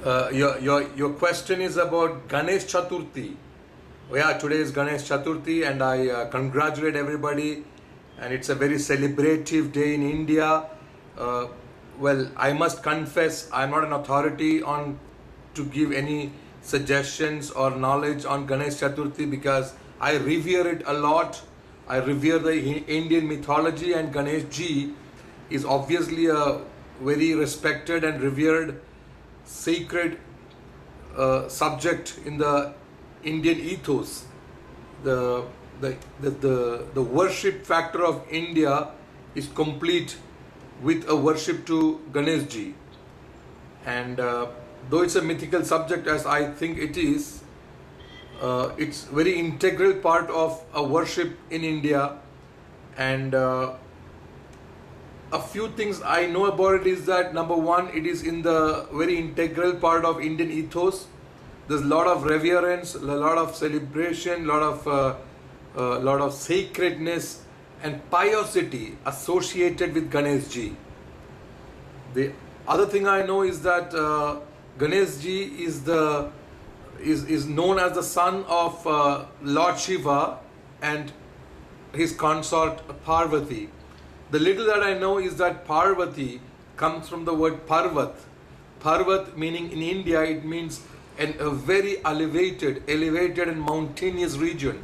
Your question is about Ganesh Chaturthi. Yeah, today is Ganesh Chaturthi, and I congratulate everybody. And it's a very celebrative day in India. Well, I must confess, I'm not an authority on to give any suggestions or knowledge on Ganesh Chaturthi because I revere it a lot. I revere the Indian mythology, and Ganesh Ji is obviously a very respected and revered sacred subject in the Indian ethos. The worship factor of India is complete with a worship to Ganesh Ji, and though it's a mythical subject as I think it is, it's very integral part of a worship in India. And a few things I know about it is that, number one, it is in the very integral part of Indian ethos. There's a lot of reverence, a lot of celebration, lot of sacredness and piosity associated with Ganesh Ji. The other thing I know is that Ganesh Ji is known as the son of Lord Shiva and his consort Parvati. The little that I know is that Parvati comes from the word Parvat. Parvat meaning in India it means a very elevated and mountainous region.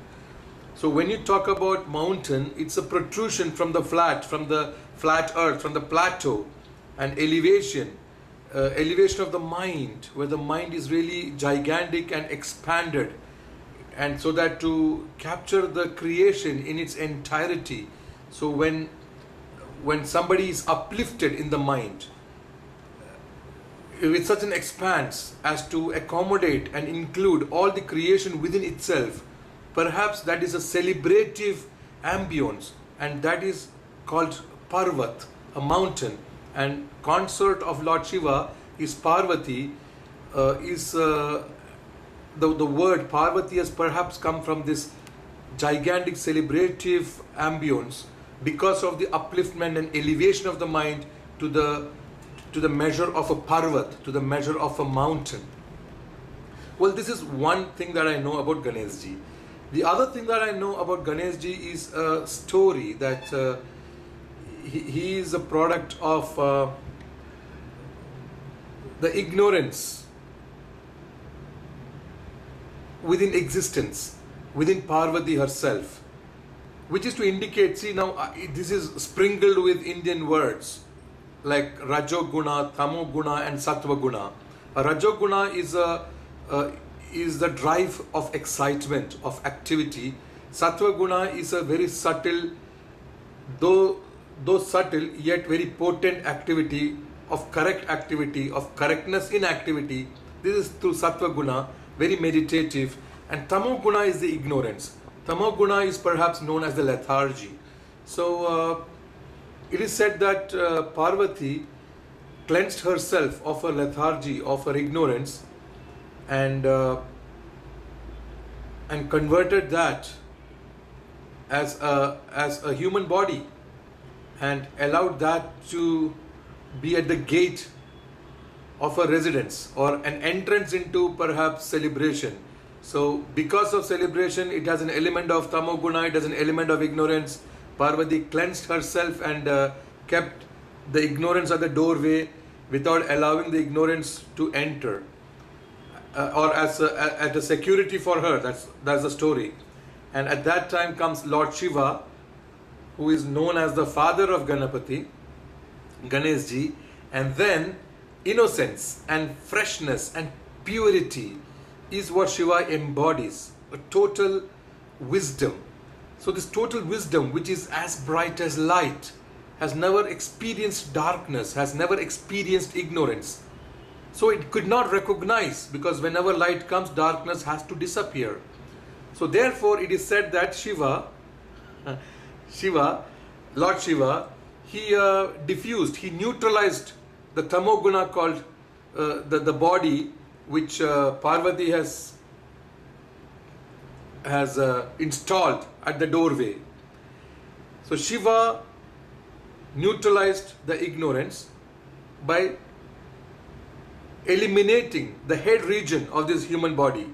So when you talk about mountain, it's a protrusion from the flat earth, from the plateau, and elevation of the mind, where the mind is really gigantic and expanded, and so that to capture the creation in its entirety. So when somebody is uplifted in the mind with such an expanse as to accommodate and include all the creation within itself, perhaps that is a celebrative ambience, and that is called Parvat, a mountain. And consort of Lord Shiva is Parvati. The word Parvati has perhaps come from this gigantic celebrative ambience because of the upliftment and elevation of the mind to the measure of a Parvat, to the measure of a mountain. Well, this is one thing that I know about Ganesh Ji. The other thing that I know about Ganesh Ji is a story that he is a product of the ignorance within existence, within Parvati herself, which is to indicate, see now, this is sprinkled with Indian words like Rajoguna, Tamoguna and Sattva-guna. Rajoguna is the drive of excitement, of activity. Sattva-guna is a very subtle, though subtle yet very potent activity, of correctness in activity. This is through Sattva-guna, very meditative. And Tamo-guna is the ignorance. Tamo-guna is perhaps known as the lethargy. So it is said that Parvati cleansed herself of her lethargy, of her ignorance, and converted that as a human body, and allowed that to be at the gate of a residence or an entrance into perhaps celebration. So because of celebration, it has an element of Tamoguna, it has an element of ignorance. Parvati cleansed herself and kept the ignorance at the doorway without allowing the ignorance to enter, or as a security for her. That's the story. And at that time comes Lord Shiva, who is known as the father of Ganapati, Ganesh Ji, and then innocence and freshness and purity is what Shiva embodies, a total wisdom. So this total wisdom, which is as bright as light, has never experienced darkness, has never experienced ignorance. So it could not recognize, because whenever light comes, darkness has to disappear. So therefore it is said that Lord Shiva, he diffused, he neutralized the Tamoguna called the body which Parvati has installed at the doorway. So Shiva neutralized the ignorance by eliminating the head region of this human body.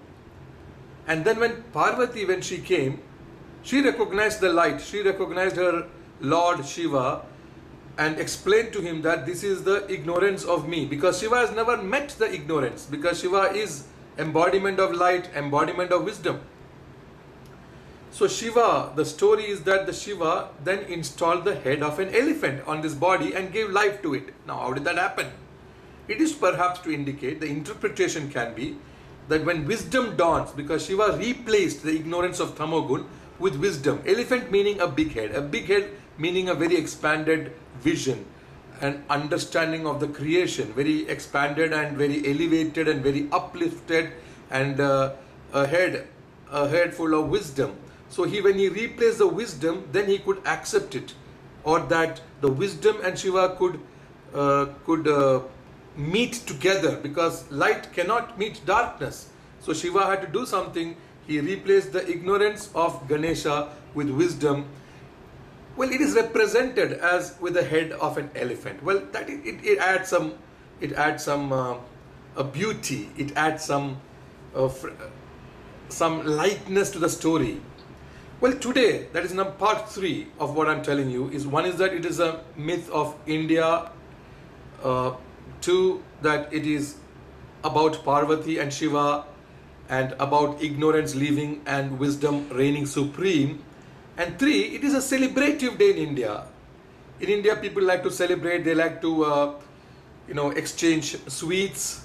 And then when Parvati, when she came, she recognized the light, she recognized her Lord Shiva and explained to him that this is the ignorance of me, because Shiva has never met the ignorance, because Shiva is embodiment of light, embodiment of wisdom. So Shiva, the story is that the Shiva then installed the head of an elephant on this body and gave life to it. Now how did that happen? It is perhaps to indicate, the interpretation can be, that when wisdom dawns, because Shiva replaced the ignorance of Tamogun with wisdom. Elephant meaning a big head meaning a very expanded vision and understanding of the creation, very expanded and very elevated and very uplifted, and a head full of wisdom. So when he replaced the wisdom, then he could accept it, or that the wisdom and Shiva could meet together, because light cannot meet darkness. So Shiva had to do something. He replaced the ignorance of Ganesha with wisdom. Well, it is represented as with the head of an elephant. Well, that it adds some a beauty. It adds some lightness to the story. Well, today, that is now part 3 of what I'm telling you. One is that it is a myth of India. 2, that it is about Parvati and Shiva, and about ignorance leaving and wisdom reigning supreme. And 3, it is a celebrative day in India. In India, people like to celebrate. They like to, exchange sweets,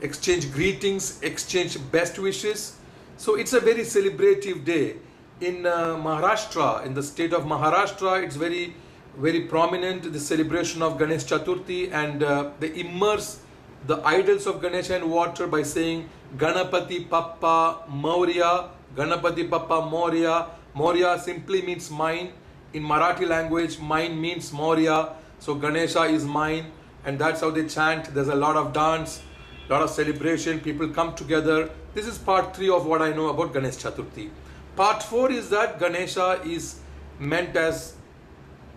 exchange greetings, exchange best wishes. So it's a very celebrative day. In Maharashtra, in the state of Maharashtra, it's very, very prominent, the celebration of Ganesh Chaturthi, and they immerse the idols of Ganesha in water by saying Ganapati Pappa Maurya, Ganapati Pappa Maurya. Maurya simply means mine. In Marathi language, mine means Maurya. So Ganesha is mine, and that's how they chant. There's a lot of dance, a lot of celebration. People come together. This is part 3 of what I know about Ganesh Chaturthi. Part 4 is that Ganesha is meant as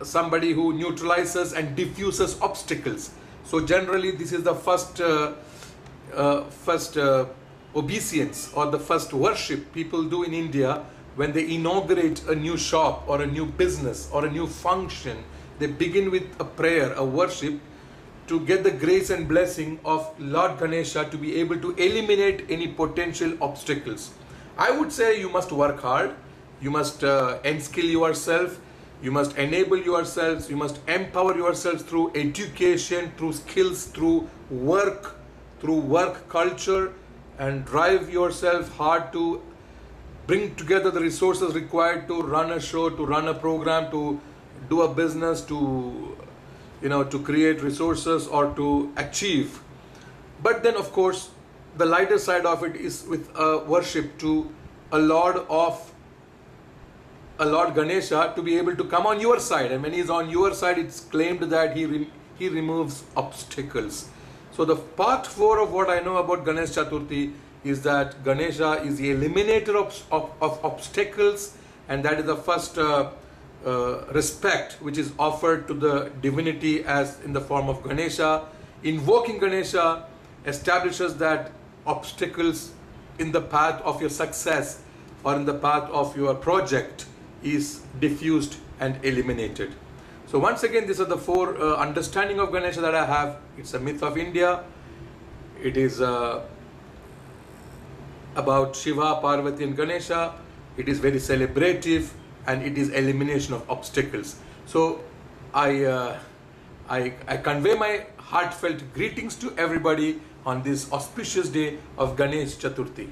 somebody who neutralizes and diffuses obstacles. So generally this is the first obeisance or the first worship people do in India. When they inaugurate a new shop or a new business or a new function, they begin with a prayer, a worship, to get the grace and blessing of Lord Ganesha to be able to eliminate any potential obstacles. I would say you must work hard, you must enskill yourself, you must enable yourselves, you must empower yourselves through education, through skills, through work culture, and drive yourself hard to bring together the resources required to run a show, to run a program, to do a business, to create resources or to achieve. But then of course the lighter side of it is with a worship to a Lord Ganesha to be able to come on your side, and when he is on your side, it's claimed that he removes obstacles. So the part 4 of what I know about Ganesh Chaturthi is that Ganesha is the eliminator of obstacles, and that is the first respect which is offered to the divinity as in the form of Ganesha. Invoking Ganesha establishes that obstacles in the path of your success or in the path of your project is diffused and eliminated. So once again, these are the 4 understanding of Ganesha that I have. It's a myth of India. It is about Shiva, Parvati and Ganesha. It is very celebrative, and it is elimination of obstacles. So I convey my heartfelt greetings to everybody on this auspicious day of Ganesh Chaturthi.